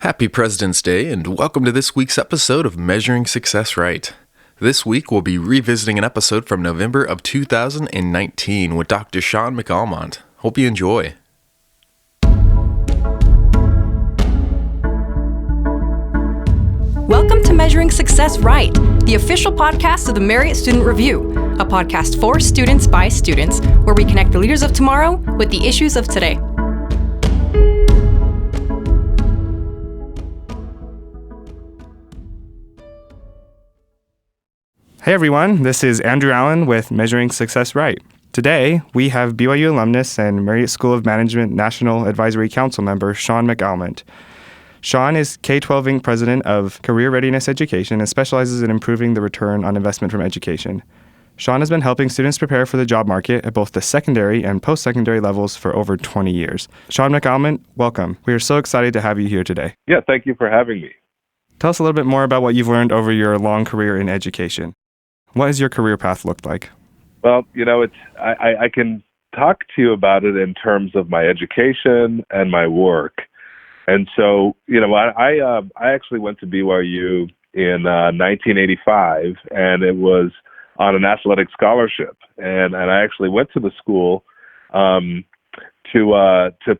Happy President's Day, and welcome to this week's episode of Measuring Success Right. This week, we'll be revisiting an episode from November of 2019 with Dr. Shaun McAlmont. Hope you enjoy. Welcome to Measuring Success Right, the official podcast of the Marriott Student Review, a podcast for students by students, where we connect the leaders of tomorrow with the issues of today. Hey everyone, this is Andrew Allen with Measuring Success Right. Today, we have BYU alumnus and Marriott School of Management National Advisory Council member Shaun McAlmont. Shaun is K-12 Inc. president of Career Readiness Education and specializes in improving the return on investment from education. Shaun has been helping students prepare for the job market at both the secondary and post-secondary levels for over 20 years. Shaun McAlmont, welcome. We are so excited to have you here today. Yeah, thank you for having me. Tell us a little bit more about what you've learned over your long career in education. What has your career path looked like? Well, I can talk to you about it in terms of my education and my work. And so, I actually went to BYU in 1985, and it was on an athletic scholarship. And I actually went to the school to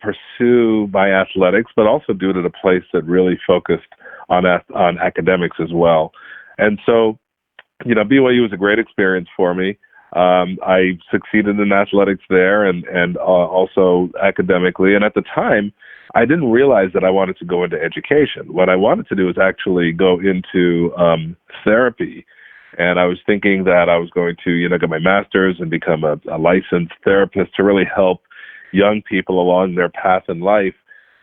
pursue my athletics, but also do it at a place that really focused on academics as well. And so, BYU was a great experience for me. I succeeded in athletics there and also academically. And at the time, I didn't realize that I wanted to go into education. What I wanted to do was actually go into therapy. And I was thinking that I was going to, get my master's and become a licensed therapist to really help young people along their path in life.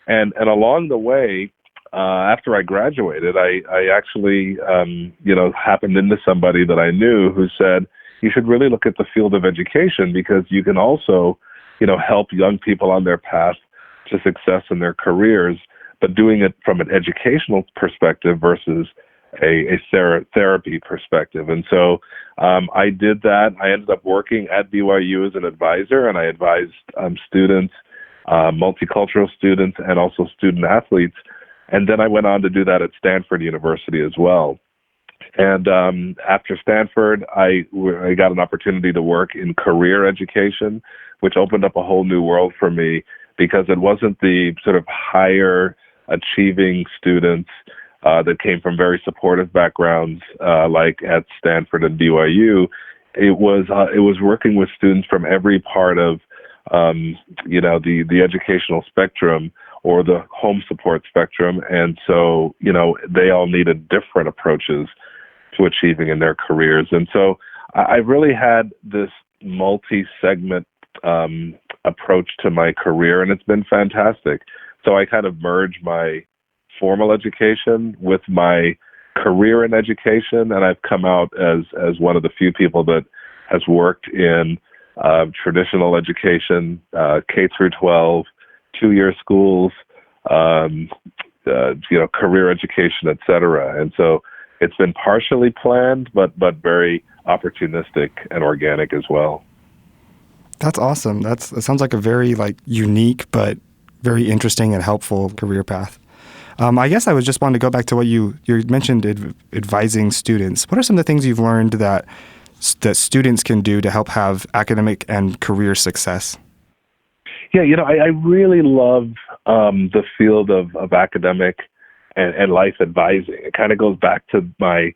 And along the way, after I graduated, I actually, happened into somebody that I knew who said, you should really look at the field of education because you can also, help young people on their path to success in their careers, but doing it from an educational perspective versus a therapy perspective. And so I did that. I ended up working at BYU as an advisor, and I advised students, multicultural students, and also student athletes. And then I went on to do that at Stanford University as well. And after Stanford, I got an opportunity to work in career education, which opened up a whole new world for me because it wasn't the sort of higher achieving students that came from very supportive backgrounds like at Stanford and BYU. It was working with students from every part of the educational spectrum or the home support spectrum. And so, they all needed different approaches to achieving in their careers. And so I really had this multi-segment approach to my career, and it's been fantastic. So I kind of merged my formal education with my career in education, and I've come out as one of the few people that has worked in traditional education, K through 12, 2-year schools, career education, et cetera. And so it's been partially planned, but very opportunistic and organic as well. That's awesome. That sounds like a very unique but very interesting and helpful career path. I guess I was just wanting to go back to what you mentioned, advising students. What are some of the things you've learned that students can do to help have academic and career success? Yeah, I really love the field of academic and life advising. It kind of goes back to my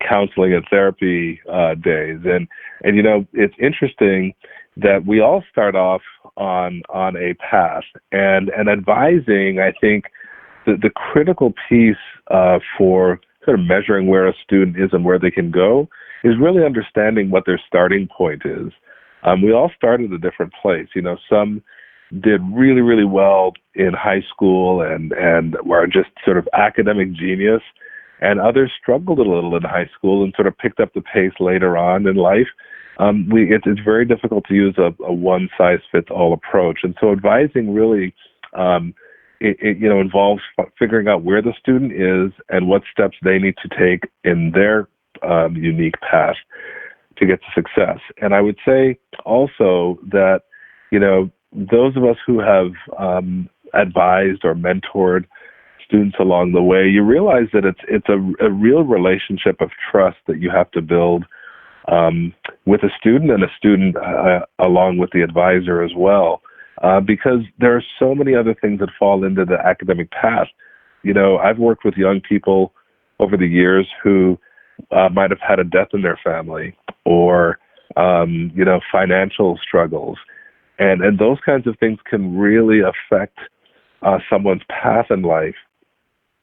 counseling and therapy days. And it's interesting that we all start off on a path. And advising, I think, the critical piece for sort of measuring where a student is and where they can go is really understanding what their starting point is. We all start at a different place. Some did really, really well in high school and were just sort of academic genius, and others struggled a little in high school and sort of picked up the pace later on in life. It's very difficult to use a one-size-fits-all approach. And so advising really involves figuring out where the student is and what steps they need to take in their unique path to get to success. And I would say also that, those of us who have advised or mentored students along the way, you realize that it's a real relationship of trust that you have to build with a student, and a student along with the advisor as well, because there are so many other things that fall into the academic path. I've worked with young people over the years who might have had a death in their family, or financial struggles, and those kinds of things can really affect someone's path in life.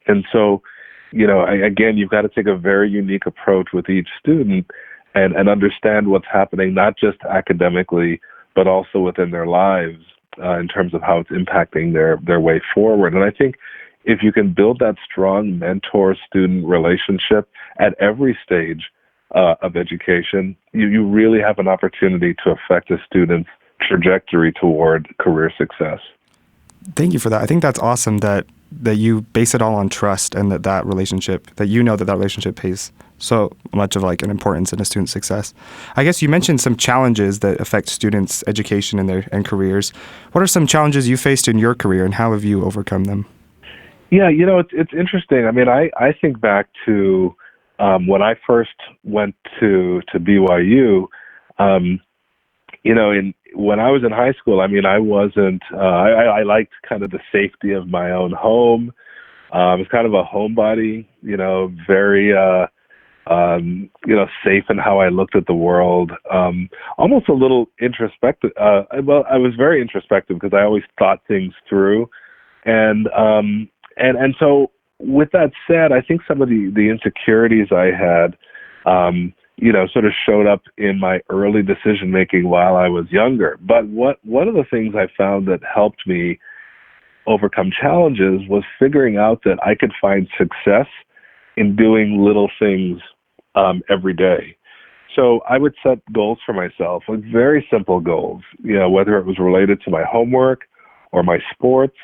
And so, again, you've got to take a very unique approach with each student and understand what's happening, not just academically, but also within their lives in terms of how it's impacting their way forward. And I think if you can build that strong mentor-student relationship at every stage of education, you really have an opportunity to affect a student's trajectory toward career success. Thank you for that. I think that's awesome that you base it all on trust, and that relationship, that that relationship pays so much of like an importance in a student's success. I guess you mentioned some challenges that affect students' education and careers. What are some challenges you faced in your career, and how have you overcome them? Yeah, it's interesting. I mean, I think back to when I first went to BYU. When I was in high school, I mean, I wasn't. I liked kind of the safety of my own home. I was kind of a homebody, very safe in how I looked at the world. Almost a little introspective. Well, I was very introspective because I always thought things through, and so with that said, I think some of the insecurities I had, sort of showed up in my early decision making while I was younger. But one of the things I found that helped me overcome challenges was figuring out that I could find success in doing little things every day. So I would set goals for myself, like very simple goals, whether it was related to my homework or my sports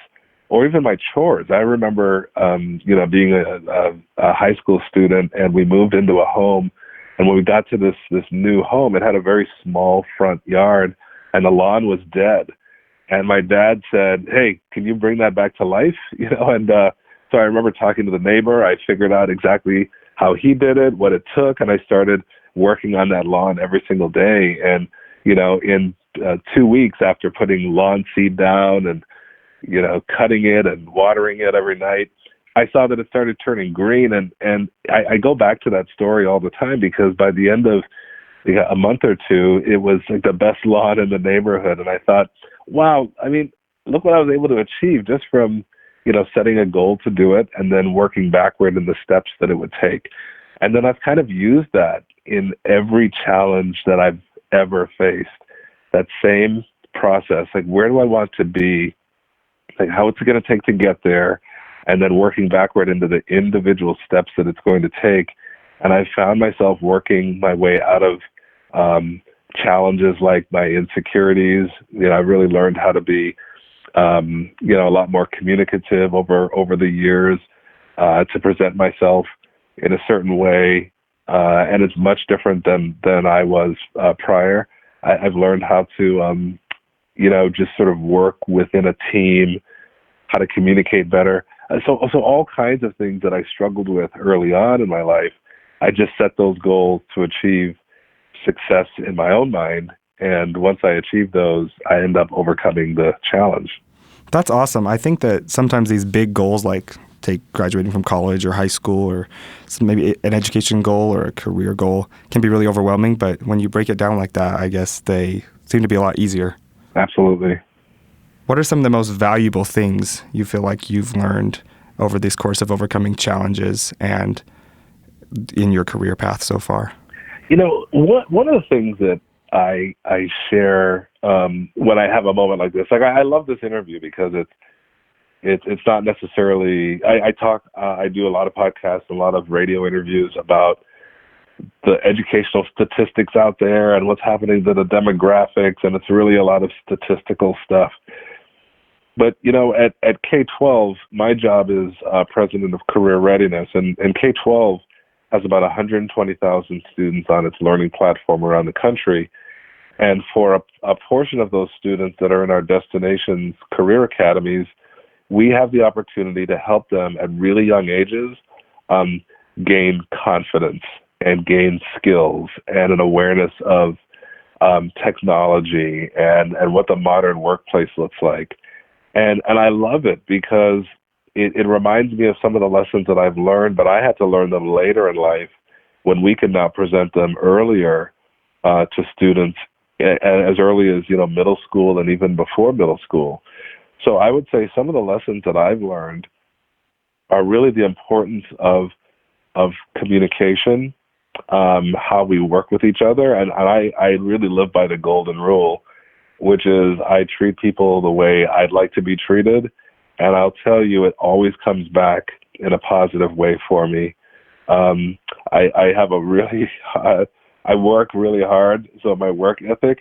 or even my chores. I remember, being a high school student, and we moved into a home. And when we got to this new home, it had a very small front yard, and the lawn was dead. And my dad said, "Hey, can you bring that back to life?" And so I remember talking to the neighbor. I figured out exactly how he did it, what it took, and I started working on that lawn every single day. And in 2 weeks after putting lawn seed down and cutting it and watering it every night, I saw that it started turning green, and I go back to that story all the time because by the end of a month or two, it was like the best lawn in the neighborhood. And I thought, wow, I mean, look what I was able to achieve just from, setting a goal to do it and then working backward in the steps that it would take. And then I've kind of used that in every challenge that I've ever faced, that same process, like where do I want to be, like how it's going to take to get there, and then working backward into the individual steps that it's going to take. And I found myself working my way out of challenges like my insecurities. I really learned how to be, a lot more communicative over the years, to present myself in a certain way. And it's much different than I was prior. I've learned how to, just sort of work within a team, how to communicate better. So all kinds of things that I struggled with early on in my life, I just set those goals to achieve success in my own mind. And once I achieve those, I end up overcoming the challenge. That's awesome. I think that sometimes these big goals, like take graduating from college or high school, or maybe an education goal or a career goal, can be really overwhelming. But when you break it down like that, I guess they seem to be a lot easier. Absolutely. What are some of the most valuable things you feel like you've learned over this course of overcoming challenges and in your career path so far? One of the things that I share when I have a moment like this, like I love this interview because it's not necessarily, I do a lot of podcasts, a lot of radio interviews about the educational statistics out there and what's happening to the demographics, and it's really a lot of statistical stuff. But, at K-12, my job is president of career readiness, and K-12 has about 120,000 students on its learning platform around the country. And for a portion of those students that are in our destinations career academies, we have the opportunity to help them at really young ages gain confidence and gain skills and an awareness of technology and what the modern workplace looks like. And I love it because it reminds me of some of the lessons that I've learned, but I had to learn them later in life when we can now present them earlier to students as early as, middle school and even before middle school. So I would say some of the lessons that I've learned are really the importance of communication, how we work with each other. And I really live by the golden rule, which is I treat people the way I'd like to be treated. And I'll tell you, it always comes back in a positive way for me. I have a really, I work really hard. So my work ethic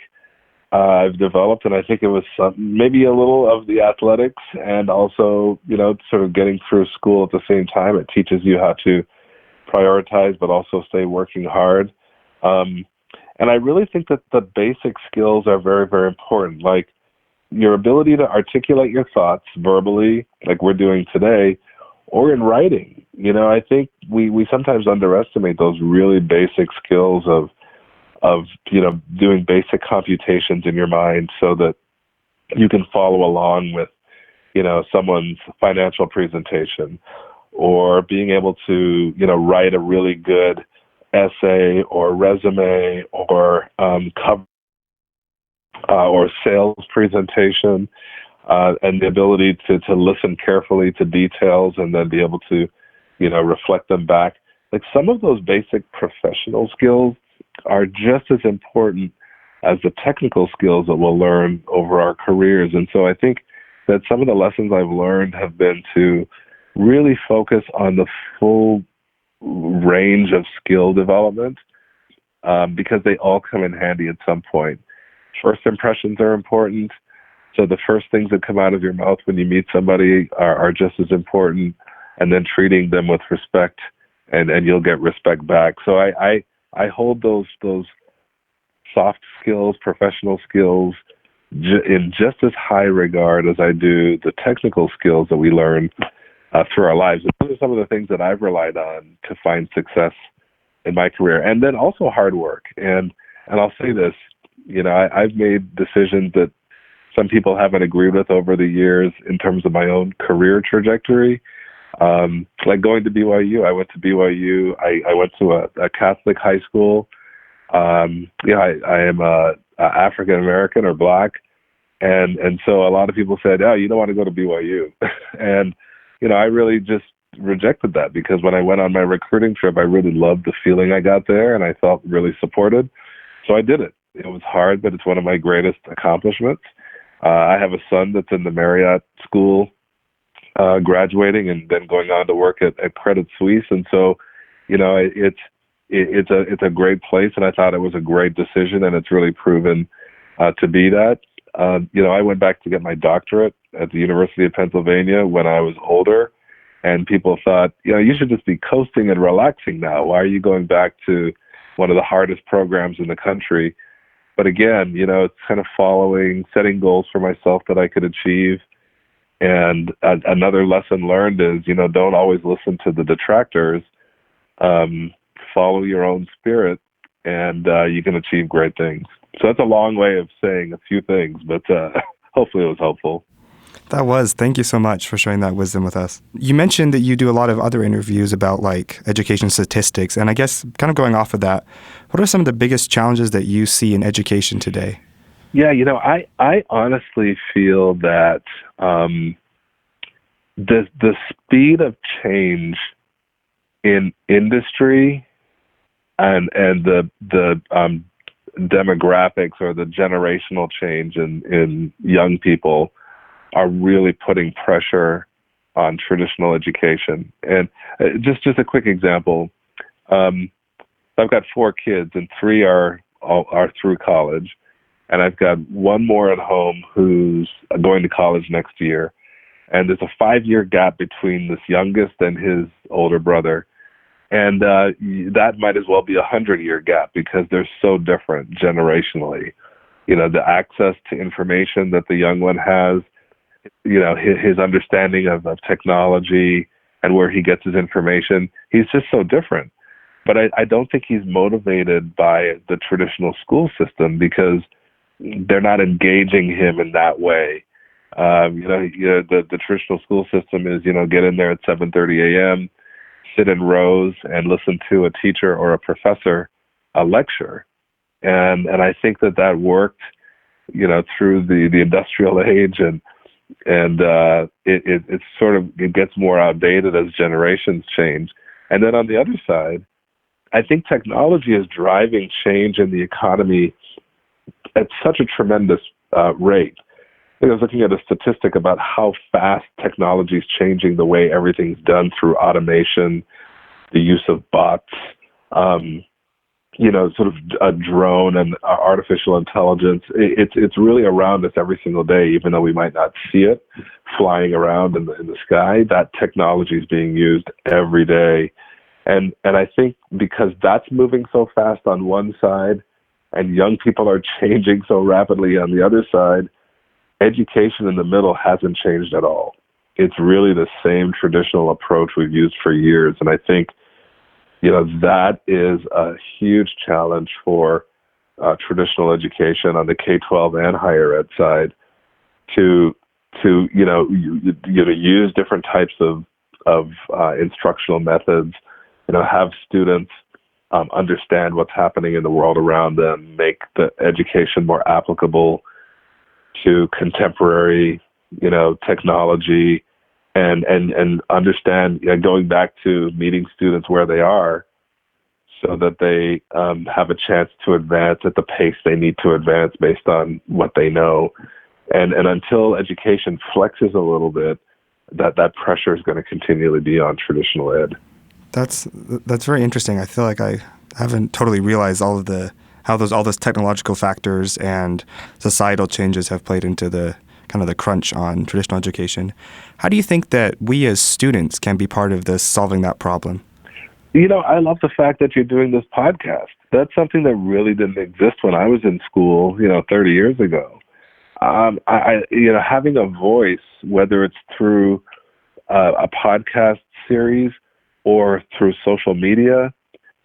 I've developed, and I think it was maybe a little of the athletics and also, sort of getting through school at the same time. It teaches you how to prioritize, but also stay working hard. And I really think that the basic skills are very, very important. Like your ability to articulate your thoughts verbally, like we're doing today, or in writing. I think we sometimes underestimate those really basic skills of doing basic computations in your mind so that you can follow along with, someone's financial presentation, or being able to, write a really good essay or resume or cover or sales presentation, and the ability to listen carefully to details and then be able to, reflect them back. Like some of those basic professional skills are just as important as the technical skills that we'll learn over our careers. And so I think that some of the lessons I've learned have been to really focus on the full range of skill development, because they all come in handy at some point. First impressions are important. So the first things that come out of your mouth when you meet somebody are just as important, and then treating them with respect, and you'll get respect back. So I hold those soft skills, professional skills, in just as high regard as I do the technical skills that we learn through our lives. And those are some of the things that I've relied on to find success in my career. And then also hard work. And I'll say this, I've made decisions that some people haven't agreed with over the years in terms of my own career trajectory. Like going to BYU. I went to BYU. I went to a Catholic high school. I am African American or Black, and so a lot of people said, "Oh, you don't want to go to BYU," and I really just rejected that, because when I went on my recruiting trip, I really loved the feeling I got there, and I felt really supported. So I did it. It was hard, but it's one of my greatest accomplishments. I have a son that's in the Marriott School, graduating and then going on to work at Credit Suisse, and so it's a great place, and I thought it was a great decision, and it's really proven to be that. I went back to get my doctorate at the University of Pennsylvania when I was older, and people thought, you should just be coasting and relaxing now. Why are you going back to one of the hardest programs in the country? But again, it's kind of setting goals for myself that I could achieve. And another lesson learned is, don't always listen to the detractors. Follow your own spirit, and you can achieve great things. So that's a long way of saying a few things, but hopefully it was helpful. That was. Thank you so much for sharing that wisdom with us. You mentioned that you do a lot of other interviews about education statistics, and I guess kind of going off of that, what are some of the biggest challenges that you see in education today? Yeah, I honestly feel that the speed of change in industry and the demographics or the generational change in young people are really putting pressure on traditional education. And just a quick example, I've got 4 kids, and 3 are through college, and I've got one more at home who's going to college next year. And there's a 5-year gap between this youngest and his older brother. And that might as well be a 100-year gap, because they're so different generationally. The access to information that the young one has his understanding of technology and where he gets his information. He's just so different. But I don't think he's motivated by the traditional school system because they're not engaging him in that way. The traditional school system is, get in there at 7:30 a.m., sit in rows and listen to a teacher or a professor lecture. And I think that worked, through the industrial age, and it gets more outdated as generations change. And then on the other side, I think technology is driving change in the economy at such a tremendous rate. I was looking at a statistic about how fast technology is changing the way everything's done through automation, the use of bots, sort of a drone and artificial intelligence. It's really around us every single day, even though we might not see it flying around in the sky. That technology is being used every day. And I think because that's moving so fast on one side and young people are changing so rapidly on the other side, education in the middle hasn't changed at all. It's really the same traditional approach we've used for years. And I think, that is a huge challenge for traditional education on the K-12 and higher ed side to use different types of instructional methods, have students understand what's happening in the world around them, make the education more applicable to contemporary, technology, and understand, going back to meeting students where they are so that they have a chance to advance at the pace they need to advance based on what they know. And until education flexes a little bit, that pressure is going to continually be on traditional ed. That's very interesting. I feel like I haven't totally realized all those technological factors and societal changes have played into the kind of the crunch on traditional education. How do you think that we as students can be part of this, solving that problem? I love the fact that you're doing this podcast. That's something that really didn't exist when I was in school, 30 years ago. Having a voice, whether it's through a podcast series or through social media,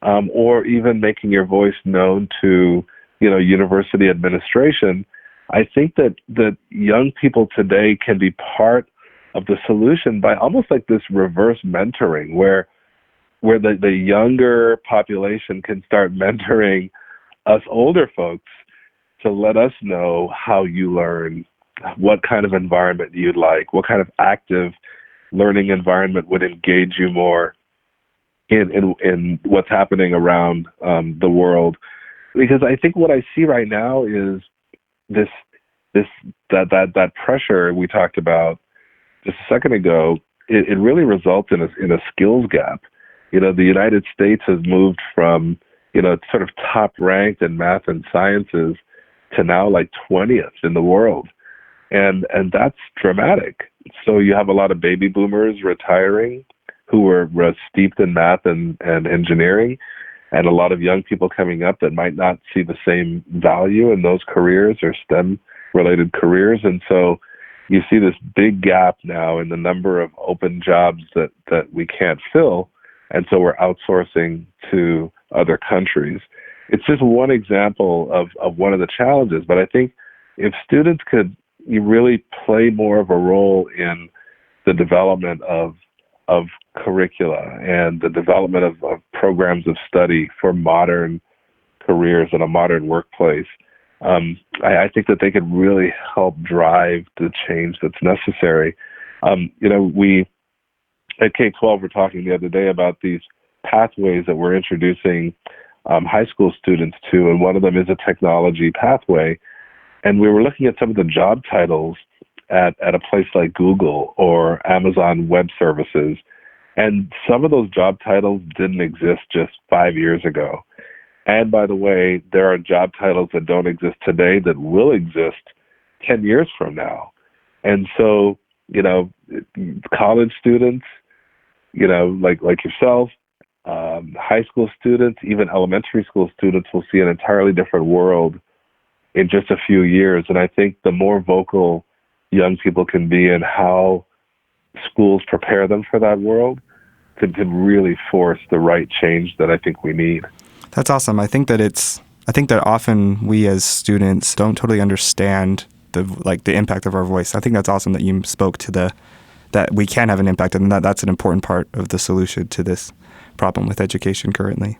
or even making your voice known to, university administration, I think that young people today can be part of the solution by almost like this reverse mentoring, where the younger population can start mentoring us older folks to let us know how you learn, what kind of environment you'd like, what kind of active learning environment would engage you more in what's happening around the world. Because I think what I see right now is that pressure we talked about just a second ago. It really results in a skills gap. The United States has moved from sort of top ranked in math and sciences to now like 20th in the world, and that's dramatic. So you have a lot of baby boomers retiring who were steeped in math and engineering, and a lot of young people coming up that might not see the same value in those careers or STEM-related careers. And so you see this big gap now in the number of open jobs that we can't fill, and so we're outsourcing to other countries. It's just one example of one of the challenges, but I think if students could really play more of a role in the development of curricula and the development of programs of study for modern careers in a modern workplace, I think that they could really help drive the change that's necessary. We at K-12 were talking the other day about these pathways that we're introducing high school students to, and one of them is a technology pathway. And we were looking at some of the job titles at a place like Google or Amazon Web Services, and some of those job titles didn't exist just 5 years ago. And by the way, there are job titles that don't exist today that will exist 10 years from now. And so, college students, like yourself, high school students, even elementary school students will see an entirely different world in just a few years. And I think the more vocal young people can be and how schools prepare them for that world can really force the right change that I think we need. That's awesome. I think that often we as students don't totally understand the impact of our voice. I think that's awesome that you spoke to that we can have an impact, and that's an important part of the solution to this problem with education currently.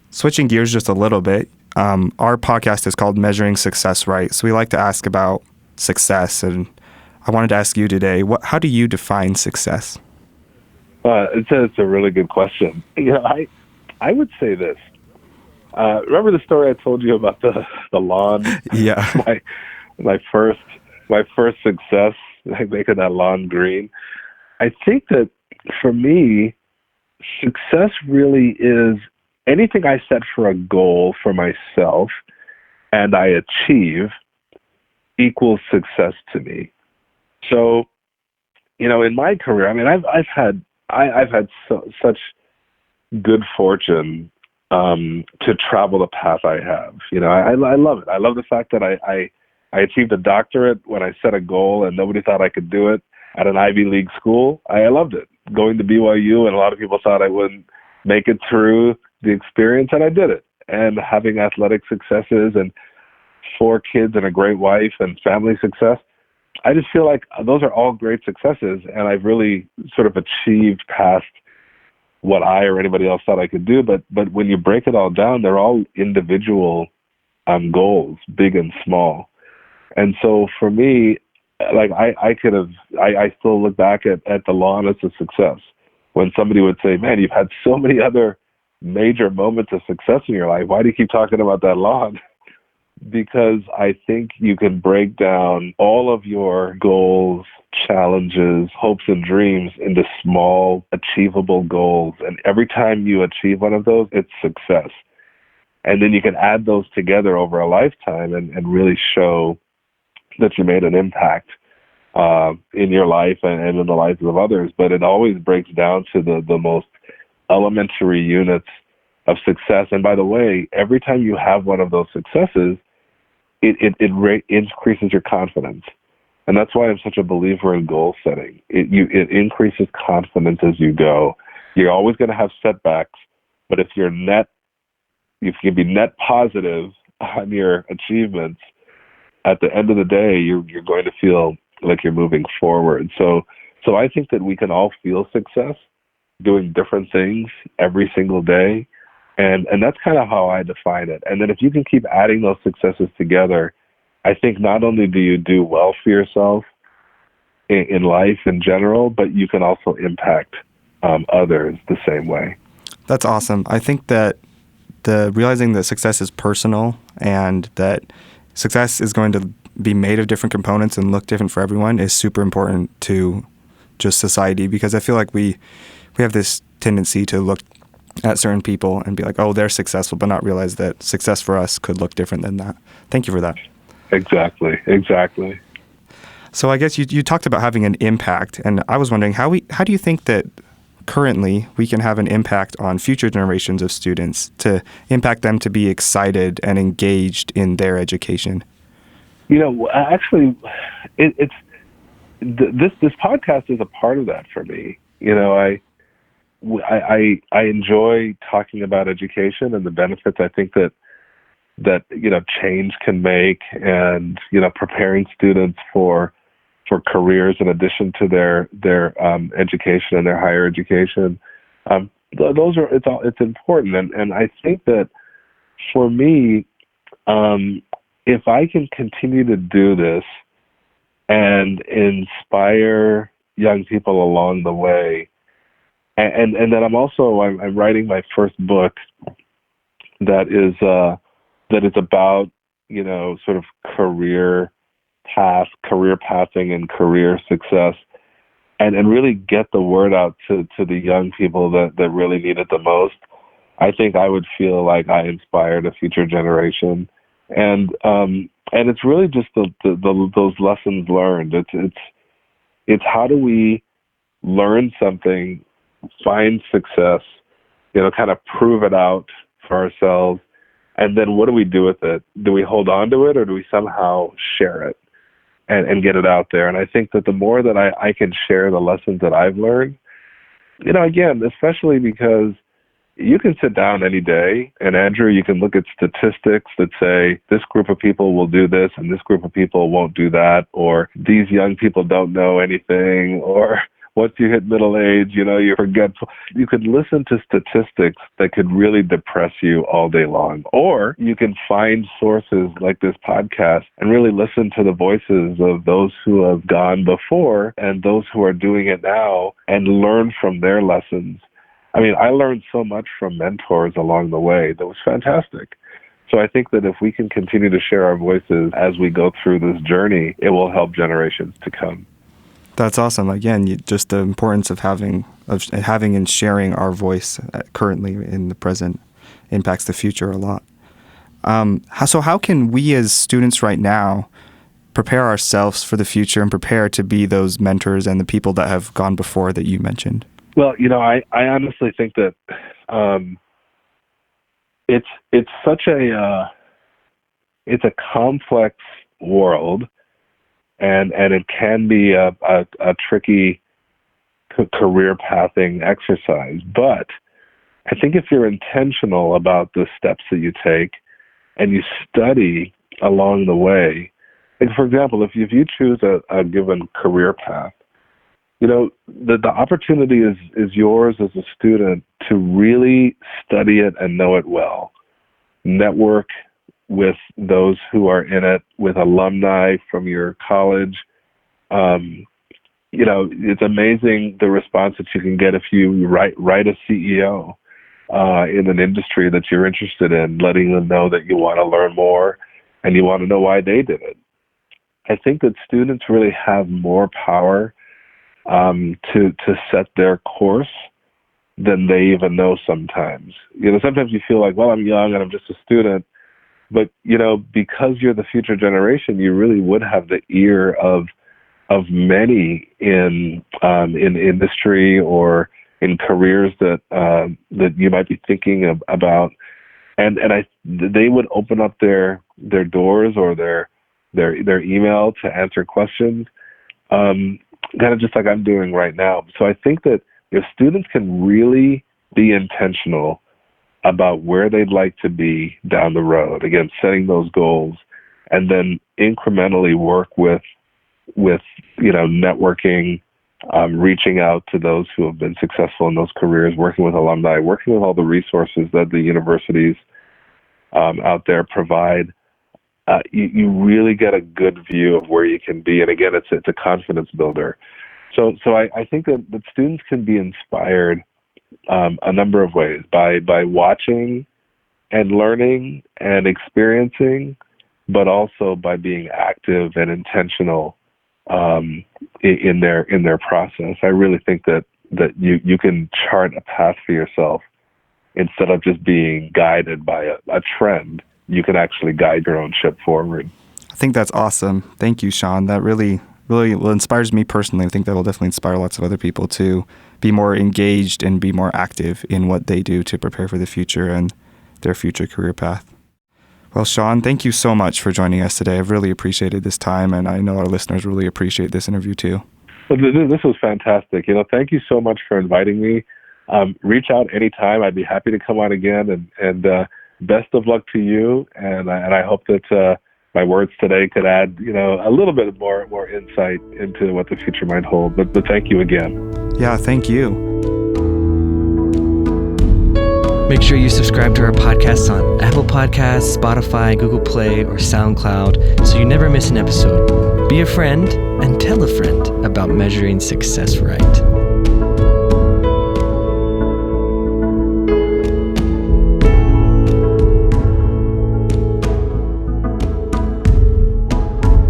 Switching gears just a little bit, our podcast is called Measuring Success Right. So we like to ask about success, and I wanted to ask you today, how do you define success? It's a really good question. I would say this. Remember the story I told you about the lawn? Yeah. my first success, like making that lawn green. I think that for me, success really is anything I set for a goal for myself and I achieve equals success to me. So, in my career, I mean, I've had such good fortune to travel the path I have. I love it. I love the fact that I achieved a doctorate when I set a goal and nobody thought I could do it at an Ivy League school. I loved it. Going to BYU, and a lot of people thought I wouldn't make it through the experience, and I did it. And having athletic successes and 4 kids and a great wife and family success, I just feel like those are all great successes, and I've really sort of achieved past what I or anybody else thought I could do. But when you break it all down, they're all individual goals, big and small. And so for me, like I still look back at the lawn as a success. When somebody would say, man, you've had so many other major moments of success in your life, why do you keep talking about that lawn? Because I think you can break down all of your goals, challenges, hopes, and dreams into small, achievable goals. And every time you achieve one of those, it's success. And then you can add those together over a lifetime and really show that you made an impact in your life and in the lives of others. But it always breaks down to the most elementary units of success. And by the way, every time you have one of those successes, it increases your confidence. And that's why I'm such a believer in goal setting. It increases confidence as you go. You're always going to have setbacks, but if you can be net positive on your achievements, at the end of the day, you're going to feel like you're moving forward. So I think that we can all feel success doing different things every single day. And that's kind of how I define it. And then if you can keep adding those successes together, I think not only do you do well for yourself in life in general, but you can also impact others the same way. That's awesome. I think that realizing that success is personal and that success is going to be made of different components and look different for everyone is super important to just society, because I feel like we have this tendency to look at certain people and be like, oh, they're successful, but not realize that success for us could look different than that. Thank you for that. Exactly. So I guess you talked about having an impact, and I was wondering how do you think that currently we can have an impact on future generations of students to impact them to be excited and engaged in their education? Actually, this podcast is a part of that for me. I enjoy talking about education and the benefits I think that change can make, and preparing students for careers in addition to their education and their higher education. It's important, and I think that for me, if I can continue to do this and inspire young people along the way, and then I'm writing my first book that is about sort of career pathing and career success, and really get the word out to the young people that really need it the most. I think I would feel like I inspired a future generation, and it's really just those lessons learned. It's how do we learn something, find success, kind of prove it out for ourselves, and then what do we do with it? Do we hold on to it, or do we somehow share it? and get it out there. And I think that the more that I can share the lessons that I've learned, again, especially because you can sit down any day, and Andrew, you can look at statistics that say this group of people will do this and this group of people won't do that, or these young people don't know anything, or once you hit middle age, you're forgetful. You could listen to statistics that could really depress you all day long. Or you can find sources like this podcast and really listen to the voices of those who have gone before and those who are doing it now and learn from their lessons. I mean, I learned so much from mentors along the way that was fantastic. So I think that if we can continue to share our voices as we go through this journey, it will help generations to come. That's awesome. Again, just the importance of having and sharing our voice currently in the present impacts the future a lot. So how can we as students right now prepare ourselves for the future and prepare to be those mentors and the people that have gone before that you mentioned? Well, I honestly think that it's such a complex world, and it can be a tricky career pathing exercise. But I think if you're intentional about the steps that you take and you study along the way, like for example, if you choose a given career path, the opportunity is yours as a student to really study it and know it well. Network with those who are in it, with alumni from your college. It's amazing the response that you can get if you write a CEO in an industry that you're interested in, letting them know that you want to learn more and you want to know why they did it. I think that students really have more power to set their course than they even know sometimes. Sometimes you feel like, well, I'm young and I'm just a student. But, because you're the future generation, you really would have the ear of many in industry or in careers that you might be thinking about. And they would open up their doors or their email to answer questions. Kind of just like I'm doing right now. So I think that if students can really be intentional about where they'd like to be down the road, again, setting those goals, and then incrementally work with networking, reaching out to those who have been successful in those careers, working with alumni, working with all the resources that the universities out there provide, you really get a good view of where you can be. And again, it's a confidence builder. So I think that students can be inspired a number of ways by watching and learning and experiencing, but also by being active and intentional in their process. I really think that you can chart a path for yourself instead of just being guided by a trend. You can actually guide your own ship forward. I think that's awesome. Thank you, Shaun. That really inspires me personally. I think that will definitely inspire lots of other people to be more engaged and be more active in what they do to prepare for the future and their future career path. Well, Shaun, thank you so much for joining us today. I've really appreciated this time, and I know our listeners really appreciate this interview too. Well, this was fantastic. Thank you so much for inviting me. Reach out anytime. I'd be happy to come on again, and best of luck to you. And I hope that my words today could add, a little bit more insight into what the future might hold. But thank you again. Yeah, thank you. Make sure you subscribe to our podcasts on Apple Podcasts, Spotify, Google Play, or SoundCloud so you never miss an episode. Be a friend and tell a friend about measuring success right.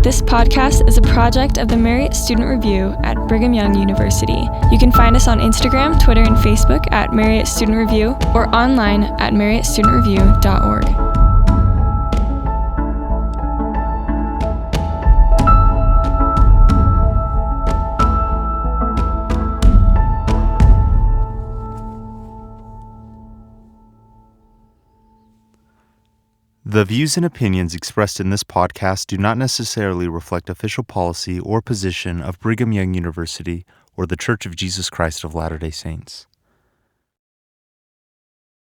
This podcast is a project of the Marriott Student Review at Brigham Young University. You can find us on Instagram, Twitter, and Facebook at Marriott Student Review or online at marriottstudentreview.org. The views and opinions expressed in this podcast do not necessarily reflect official policy or position of Brigham Young University or the Church of Jesus Christ of Latter-day Saints.